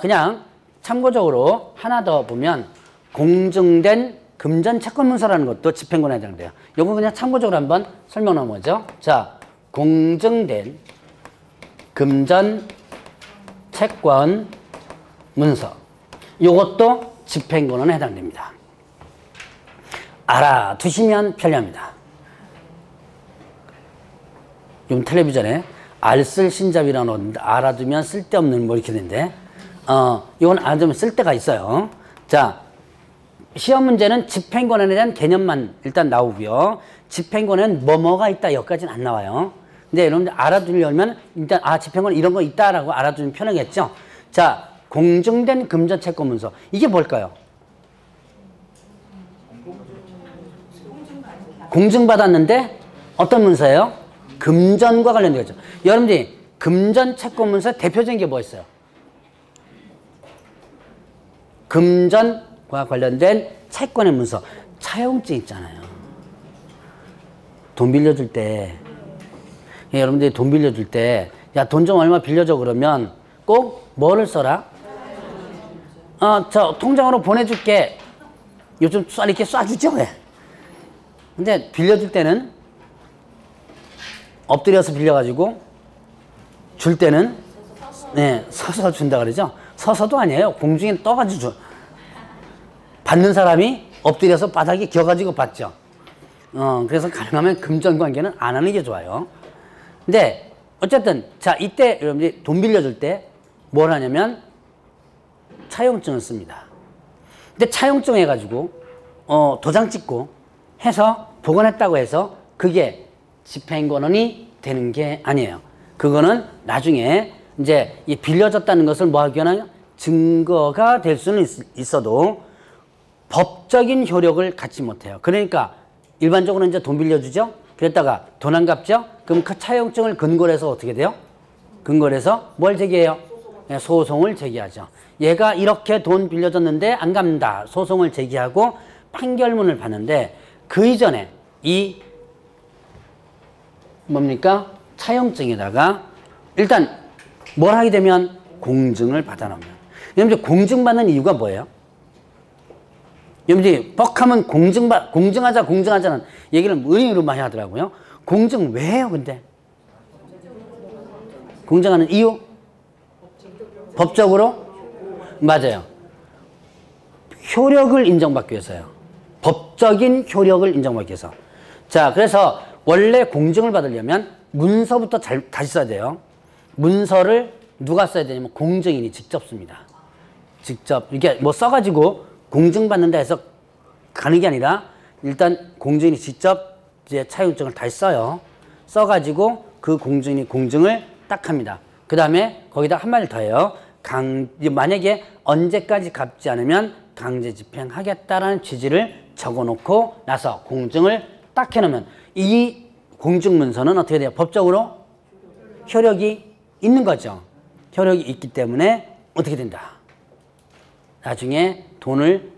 그냥 참고적으로 하나 더 보면 공증된 금전 채권문서라는 것도 집행권에 해당돼요. 이거 그냥 참고적으로 한번 설명하면 뭐죠? 자, 공증된 금전 채권 문서. 이것도 집행권에 해당됩니다. 알아두시면 편리합니다. 요즘 텔레비전에 알쓸신잡이라는 거 있는데 알아두면 쓸데없는 뭐 이렇게 되는데 이건 알아두면 쓸데가 있어요. 자, 시험 문제는 집행권에 대한 개념만 일단 나오고요. 집행권에는 뭐가 있다 여기까지는 안 나와요. 근데 여러분들 알아두려면 일단 집행권 이런 거 있다라고 알아두면 편하겠죠. 자, 공증된 금전채권문서 이게 뭘까요? 공증받았는데 어떤 문서예요? 금전과 관련되어 있죠. 여러분들이 금전 채권문서의 대표적인 게 뭐 있어요? 금전과 관련된 채권의 문서. 차용증 있잖아요. 돈 빌려줄 때, 여러분들이 돈 빌려줄 때, 야, 돈 좀 얼마 빌려줘 그러면 꼭 뭐를 써라? 저 통장으로 보내줄게. 요즘 이렇게 쏴주죠, 왜? 근데 빌려줄 때는 엎드려서 빌려가지고 줄 때는 네, 서서 준다 그러죠. 서서도 아니에요. 공중에 떠가지고 줘. 받는 사람이 엎드려서 바닥에 기어가지고 받죠. 그래서 가능하면 금전 관계는 안 하는 게 좋아요. 근데 어쨌든 자, 이때 여러분들이 돈 빌려줄 때 뭘 하냐면 차용증을 씁니다. 근데 차용증 해가지고 도장 찍고 해서 복원했다고 해서 그게 집행권원이 되는 게 아니에요. 그거는 나중에 이제 이 빌려줬다는 것을 뭐 하기 위한 증거가 될 수는 있어도 법적인 효력을 갖지 못해요. 그러니까 일반적으로 이제 돈 빌려주죠. 그랬다가 돈 안 갚죠. 그럼 그 차용증을 근거로 해서 어떻게 돼요? 근거로 해서 뭘 제기해요? 소송을 제기하죠. 얘가 이렇게 돈 빌려줬는데 안 갚는다. 소송을 제기하고 판결문을 받는데 그 이전에 이 뭡니까? 차용증에다가 일단 뭘 하게 되면 공증을 받아놓으면. 여러분들 공증받는 이유가 뭐예요? 여러분들이 뻑하면 공증하자는 얘기를 은행으로 많이 하더라고요. 공증 왜 해요, 근데? 공증하는 이유? 법적으로? 맞아요. 효력을 인정받기 위해서요. 법적인 효력을 인정받기 위해서. 자, 그래서 원래 공증을 받으려면 문서부터 다시 써야 돼요. 문서를 누가 써야 되냐면 공증인이 직접 씁니다. 직접 이렇게 뭐 써가지고 공증받는다 해서 가는 게 아니라 일단 공증인이 직접 이제 차용증을 다시 써요. 써가지고 그 공증인이 공증을 딱 합니다. 그 다음에 거기다 한 마디 더 해요. 만약에 언제까지 갚지 않으면 강제 집행하겠다라는 취지를 적어놓고 나서 공증을 딱 해놓으면 이 공증문서는 어떻게 돼요? 법적으로 효력이 있는 거죠. 효력이 있기 때문에 어떻게 된다? 나중에 돈을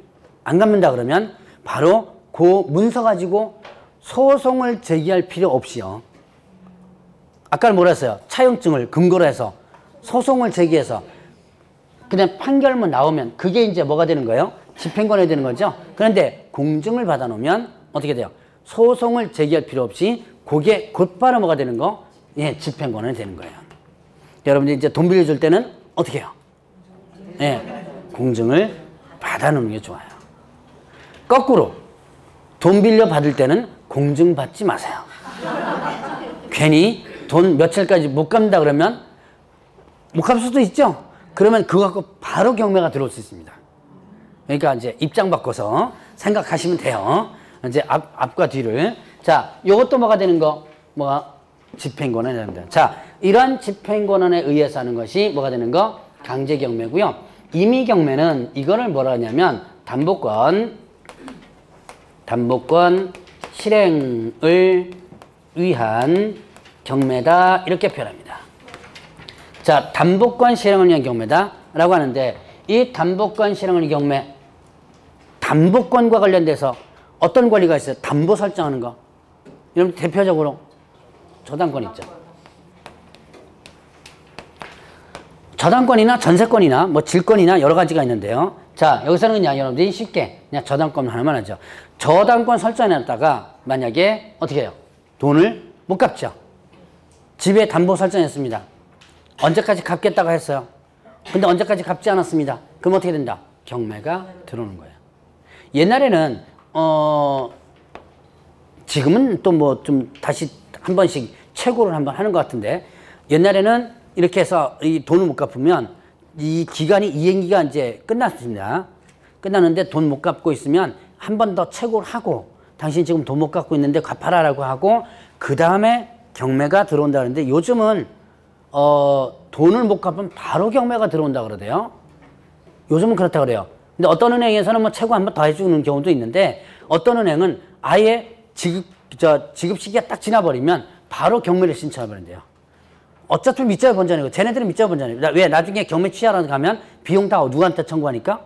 안 갚는다 그러면 바로 그 문서 가지고 소송을 제기할 필요 없이요. 아까 뭐라 했어요? 차용증을 근거로 해서 소송을 제기해서 그냥 판결문 나오면 그게 이제 뭐가 되는 거예요? 집행권이 되는 거죠. 그런데 공증을 받아놓으면 어떻게 돼요? 소송을 제기할 필요 없이 그게 곧바로 뭐가 되는 거? 예, 집행권이 되는 거예요. 여러분들이 이제 돈 빌려줄 때는 어떻게 해요? 예, 공증을 받아놓는 게 좋아요. 거꾸로 돈 빌려 받을 때는 공증 받지 마세요. 괜히 돈 며칠까지 못 갚는다 그러면 못 갚을 수도 있죠. 그러면 그거 갖고 바로 경매가 들어올 수 있습니다. 그러니까 이제 입장 바꿔서 생각하시면 돼요. 이제 앞과 뒤를. 자, 요것도 뭐가 되는 거? 뭐가? 집행권원이 됩니다. 자, 이런 집행권원에 의해서 하는 것이 뭐가 되는 거? 강제경매고요. 임의경매는 이거를 뭐라 하냐면 담보권 실행을 위한 경매다 이렇게 표현합니다. 자, 담보권 실행을 위한 경매다라고 하는데 이 담보권 실행을 위한 경매 담보권과 관련돼서 어떤 권리가 있어요? 담보 설정하는 거. 여러분 대표적으로 저당권 있죠. 저당권이나 전세권이나 뭐 질권이나 여러 가지가 있는데요. 자, 여기서는 그냥 여러분들이 쉽게 그냥 저당권 하나만 하죠. 저당권 설정해놨다가 만약에 어떻게 해요? 돈을 못 갚죠. 집에 담보 설정했습니다. 언제까지 갚겠다고 했어요. 근데 언제까지 갚지 않았습니다. 그럼 어떻게 된다? 경매가 들어오는 거예요. 옛날에는 지금은 또 뭐 좀 다시 한 번씩 최고를 한번 하는 것 같은데 옛날에는 이렇게 해서 이 돈을 못 갚으면 이 기간이 이행기가 이제 끝났습니다. 끝났는데 돈 못 갚고 있으면 한 번 더 최고를 하고 당신 지금 돈 못 갚고 있는데 갚아라라고 하고 그 다음에 경매가 들어온다 그러는데 요즘은 돈을 못 갚으면 바로 경매가 들어온다 그러대요. 요즘은 그렇다 그래요. 근데 어떤 은행에서는 뭐 최고 한 번 더 해주는 경우도 있는데 어떤 은행은 아예 지급 시기가 딱 지나버리면 바로 경매를 신청해버린대요. 어차피 밑자리 본전이고 쟤네들은 밑자리 본전이고 왜 나중에 경매 취하러 가면 비용 다 누구한테 청구하니까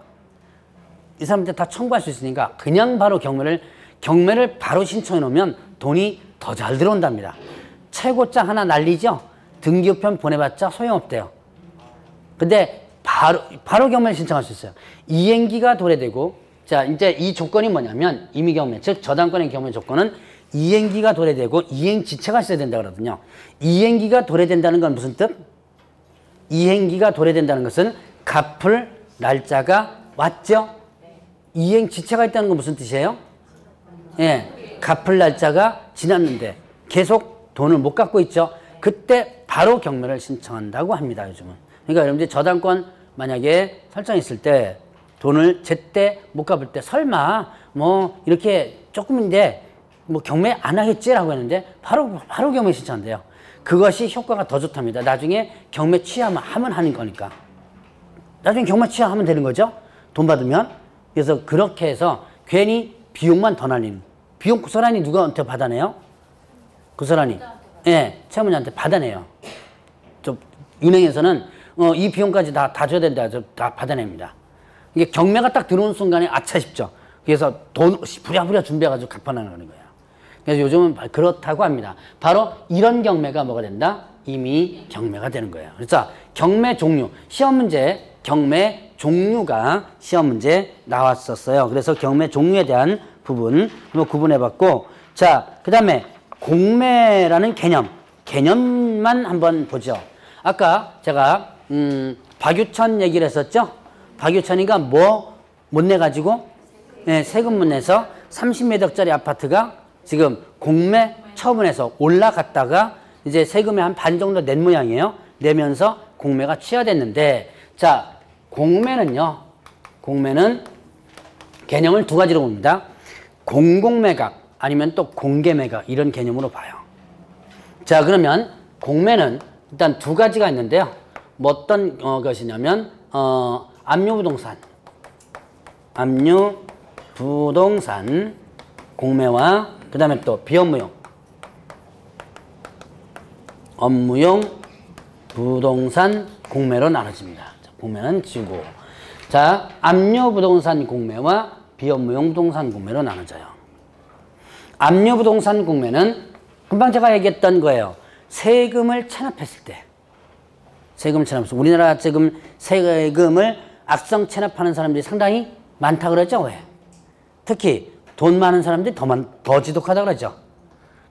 이 사람한테 다 청구할 수 있으니까 그냥 바로 경매를 바로 신청해 놓으면 돈이 더 잘 들어온답니다. 최고장 하나 날리죠. 등기우편 보내봤자 소용없대요. 근데 바로 경매를 신청할 수 있어요. 이행기가 도래되고 자 이제 이 조건이 뭐냐면 임의경매 즉 저당권의 경매 조건은 이행기가 도래되고 이행지체가 있어야 된다 그러거든요. 이행기가 도래된다는 건 무슨 뜻? 이행기가 도래된다는 것은 갚을 날짜가 왔죠? 이행지체가 있다는 건 무슨 뜻이에요? 예, 갚을 날짜가 지났는데 계속 돈을 못 갚고 있죠? 그때 바로 경매를 신청한다고 합니다, 요즘은. 그러니까 여러분들 저당권 만약에 설정했을 때 돈을 제때 못 갚을 때 설마 뭐 이렇게 조금인데 뭐 경매 안 하겠지라고 했는데 바로 경매 신청한대요. 그것이 효과가 더 좋답니다. 나중에 경매 취하면 하는 거니까. 나중에 경매 취하면 되는 거죠. 돈 받으면. 그래서 그렇게 해서 괜히 비용만 더 날리는. 비용 고스란히 누구한테 받아내요? 고스란히. 예, 채무자한테 받아내요. 은행에서는 이 비용까지 다 줘야 된다. 다 받아냅니다. 이게 경매가 딱 들어오는 순간에 아차 싶죠. 그래서 돈 부랴부랴 준비해가지고 갚아나가는 거예요. 그래서 요즘은 그렇다고 합니다. 바로 이런 경매가 뭐가 된다? 이미 경매가 되는 거예요. 그래서 경매 종류, 시험 문제 경매 종류가 시험 문제 나왔었어요. 그래서 경매 종류에 대한 부분 한번 구분해봤고, 자, 그 다음에 공매라는 개념만 한번 보죠. 아까 제가 박유천 얘기를 했었죠. 박유천이가 뭐 못 내가지고 네, 세금 못 내서 30매덕짜리 아파트가 지금 공매 처분해서 올라갔다가 이제 세금의 한 반 정도 낸 모양이에요. 내면서 공매가 취하됐는데, 자, 공매는 개념을 두 가지로 봅니다. 공공매각 아니면 또 공개매각 이런 개념으로 봐요. 자, 그러면 공매는 일단 두 가지가 있는데요. 뭐 어떤 것이냐면 압류부동산 공매와 그 다음에 또 비업무용 업무용 부동산 공매로 나눠집니다. 자, 공매는 지우고, 자, 압류부동산 공매와 비업무용 부동산 공매로 나눠져요. 압류부동산 공매는 금방 제가 얘기했던 거예요. 세금을 체납했을 때, 우리나라 지금 세금을 악성 체납하는 사람들이 상당히 많다 그러죠. 왜? 특히 돈 많은 사람들이 더 지독하다 그러죠.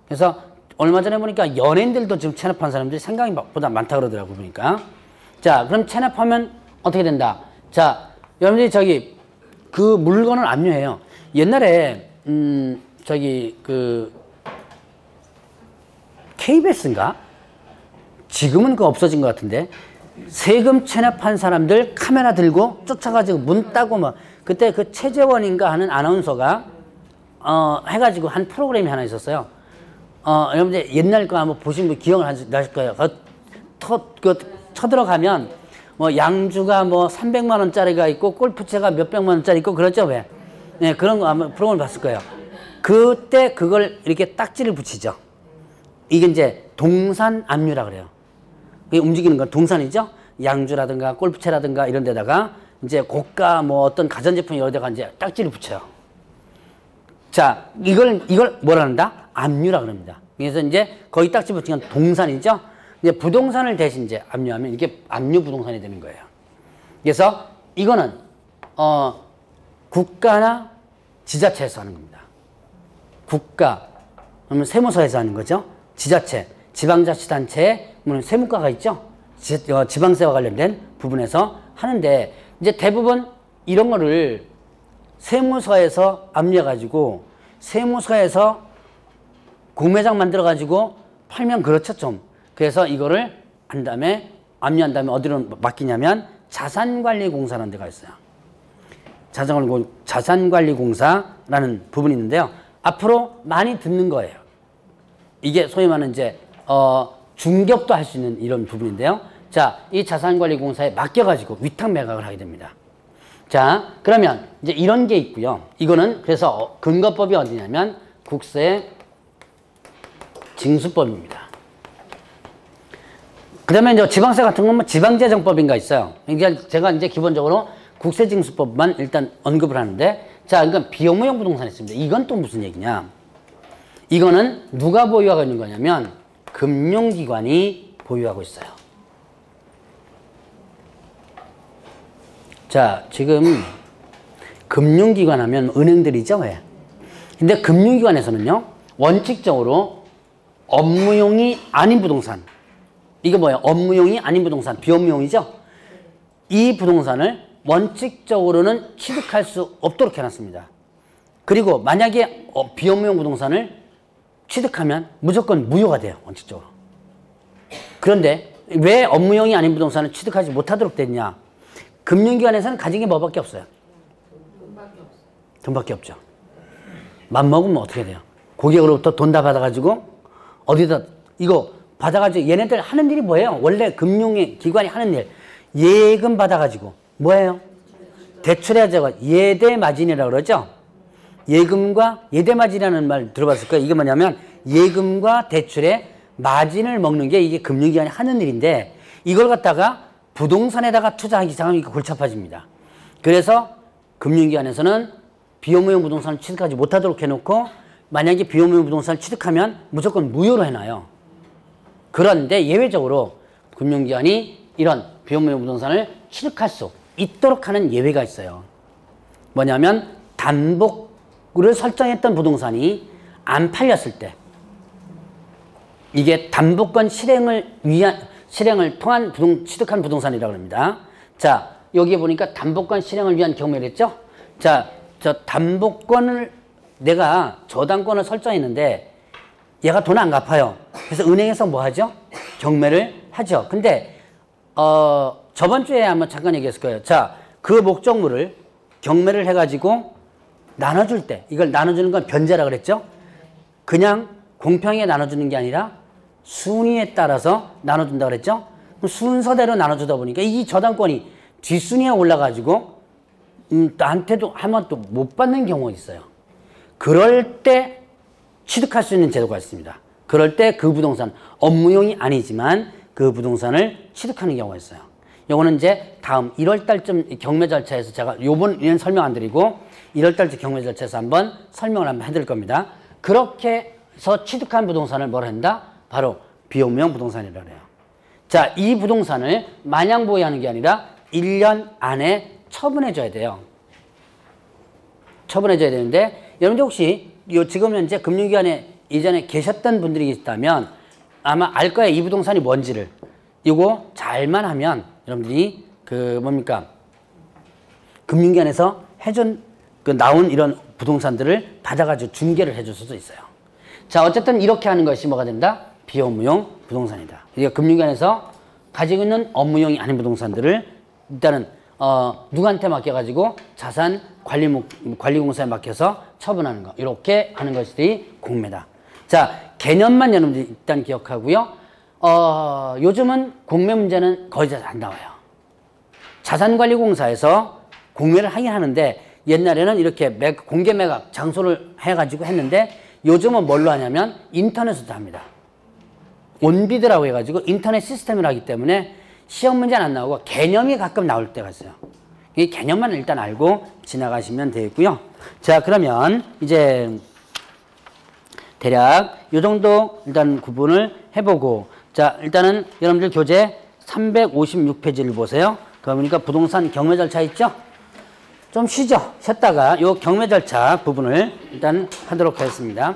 그래서 얼마 전에 보니까 연예인들도 지금 체납한 사람들이 생각보다 많다 그러더라고 보니까. 자, 그럼 체납하면 어떻게 된다? 자, 여러분들이 그 물건을 압류해요. 옛날에 KBS인가? 지금은 그거 없어진 것 같은데 세금 체납한 사람들 카메라 들고 쫓아가지고 문 따고 뭐 그때 그 최재원인가 하는 아나운서가 해가지고 한 프로그램이 하나 있었어요. 여러분들 옛날 거 한번 보신 분 기억을 나실 거예요. 쳐들어가면 뭐 양주가 뭐 300만 원짜리가 있고 골프채가 몇백만 원짜리 있고 그렇죠. 왜? 네, 그런 거 아마 프로그램 봤을 거예요. 그때 그걸 이렇게 딱지를 붙이죠. 이게 이제 동산 압류라 그래요. 이게 움직이는 건 동산이죠. 양주라든가 골프채라든가 이런 데다가 이제 고가 뭐 어떤 가전제품 여러 데가 이제 딱지를 붙여요. 자, 이걸 뭐라 한다? 압류라 그럽니다. 그래서 이제 거기 딱지 붙인 건 동산이죠. 이제 부동산을 대신 이제 압류하면 이게 압류 부동산이 되는 거예요. 그래서 이거는 국가나 지자체에서 하는 겁니다. 국가, 그러면 세무서에서 하는 거죠. 지자체, 지방자치단체에 세무과가 있죠. 지방세와 관련된 부분에서 하는데 이제 대부분 이런 거를 세무서에서 압류해가지고 세무서에서 공매장 만들어가지고 팔면 그렇죠 좀. 그래서 이거를 압류한 다음에 어디로 맡기냐면 자산관리공사라는 데가 있어요. 자산관리공사라는 부분이 있는데요. 앞으로 많이 듣는 거예요. 이게 소위 말하는 이제 중개업도 할 수 있는 이런 부분인데요. 자, 이 자산관리공사에 맡겨가지고 위탁 매각을 하게 됩니다. 자, 그러면 이제 이런 게 있고요. 이거는 그래서 근거법이 어디냐면 국세 징수법입니다. 그다음에 이제 지방세 같은 건 뭐 지방재정법인가 있어요. 이제 제가 이제 기본적으로 국세징수법만 일단 언급을 하는데, 자, 그러니까 비업무용 부동산이 있습니다. 이건 또 무슨 얘기냐? 이거는 누가 보유하고 있는 거냐면 금융기관이 보유하고 있어요. 자, 지금 금융기관 하면 은행들이죠, 왜? 근데 금융기관에서는요, 원칙적으로 업무용이 아닌 부동산, 이게 뭐예요? 업무용이 아닌 부동산, 비업무용이죠? 이 부동산을 원칙적으로는 취득할 수 없도록 해놨습니다. 그리고 만약에 비업무용 부동산을 취득하면 무조건 무효가 돼요, 원칙적으로. 그런데 왜 업무용이 아닌 부동산을 취득하지 못하도록 됐냐? 금융기관에서는 가진 게 뭐밖에 없어요? 돈밖에 없죠. 맘먹으면 어떻게 돼요? 고객으로부터 돈 다 받아가지고 어디다 이거 받아가지고 얘네들 하는 일이 뭐예요? 원래 금융의 기관이 하는 일, 예금 받아가지고 뭐예요? 대출해야죠. 예대마진이라고 그러죠. 예금과 예대마진이라는 말 들어봤을 거예요. 이게 뭐냐면 예금과 대출의 마진을 먹는 게 이게 금융기관이 하는 일인데, 이걸 갖다가 부동산에다가 투자하기 시작하면 이게 골치 아파집니다. 그래서 금융기관에서는 비업무용 부동산을 취득하지 못하도록 해놓고, 만약에 비업무용 부동산을 취득하면 무조건 무효로 해놔요. 그런데 예외적으로 금융기관이 이런 비업무용 부동산을 취득할 수 있도록 하는 예외가 있어요. 뭐냐면 담보를 설정했던 부동산이 안 팔렸을 때, 이게 담보권 실행을 통한 취득한 부동산이라고 합니다. 자, 여기에 보니까 담보권 실행을 위한 경매를 했죠? 자, 저 담보권을 내가 저당권을 설정했는데 얘가 돈 안 갚아요. 그래서 은행에서 뭐 하죠? 경매를 하죠. 근데 저번 주에 한번 잠깐 얘기했을 거예요. 자, 그 목적물을 경매를 해가지고 나눠줄 때, 이걸 나눠주는 건 변제라 그랬죠? 그냥 공평하게 나눠주는 게 아니라 순위에 따라서 나눠준다 그랬죠? 그럼 순서대로 나눠주다 보니까 이 저당권이 뒷순위에 올라가지고 나한테도 하면 또 못 받는 경우가 있어요. 그럴 때 취득할 수 있는 제도가 있습니다. 그럴 때 그 부동산, 업무용이 아니지만 그 부동산을 취득하는 경우가 있어요. 요거는 이제 다음 1월 달쯤 경매 절차에서 제가 요번에는 설명 안 드리고 1월 달쯤 경매 절차에서 한번 설명을 한번 해드릴 겁니다. 그렇게 해서 취득한 부동산을 뭐라 한다? 바로 비업무용 부동산이라고 해요. 자, 이 부동산을 마냥 보유하는 게 아니라 1년 안에 처분해줘야 돼요. 처분해줘야 되는데, 여러분들 혹시 지금 현재 금융기관에 이전에 계셨던 분들이 있다면 아마 알 거예요. 이 부동산이 뭔지를. 이거 잘만 하면 여러분들이 금융기관에서 해준 나온 이런 부동산들을 받아가지고 중개를 해줄 수도 있어요. 자, 어쨌든 이렇게 하는 것이 뭐가 된다? 비업무용 부동산이다. 그러니까 금융기관에서 가지고 있는 업무용이 아닌 부동산들을 일단은 누구한테 맡겨가지고 자산 관리공사에 맡겨서 처분하는 거, 이렇게 하는 것이 공매다. 자, 개념만 여러분들이 일단 기억하고요. 요즘은 공매 문제는 거의 잘 안 나와요. 자산관리공사에서 공매를 하긴 하는데, 옛날에는 이렇게 공개 매각 장소를 해가지고 했는데, 요즘은 뭘로 하냐면 인터넷으로 합니다. 온비드라고 해가지고 인터넷 시스템을 하기 때문에 시험 문제는 안 나오고 개념이 가끔 나올 때가 있어요. 이 개념만 일단 알고 지나가시면 되고요. 자, 그러면 이제 대략 이 정도 일단 구분을 해보고, 자, 일단은 여러분들 교재 356페이지를 보세요. 그러니까 부동산 경매 절차 있죠? 좀 쉬죠? 쉬었다가 이 경매 절차 부분을 일단 하도록 하겠습니다.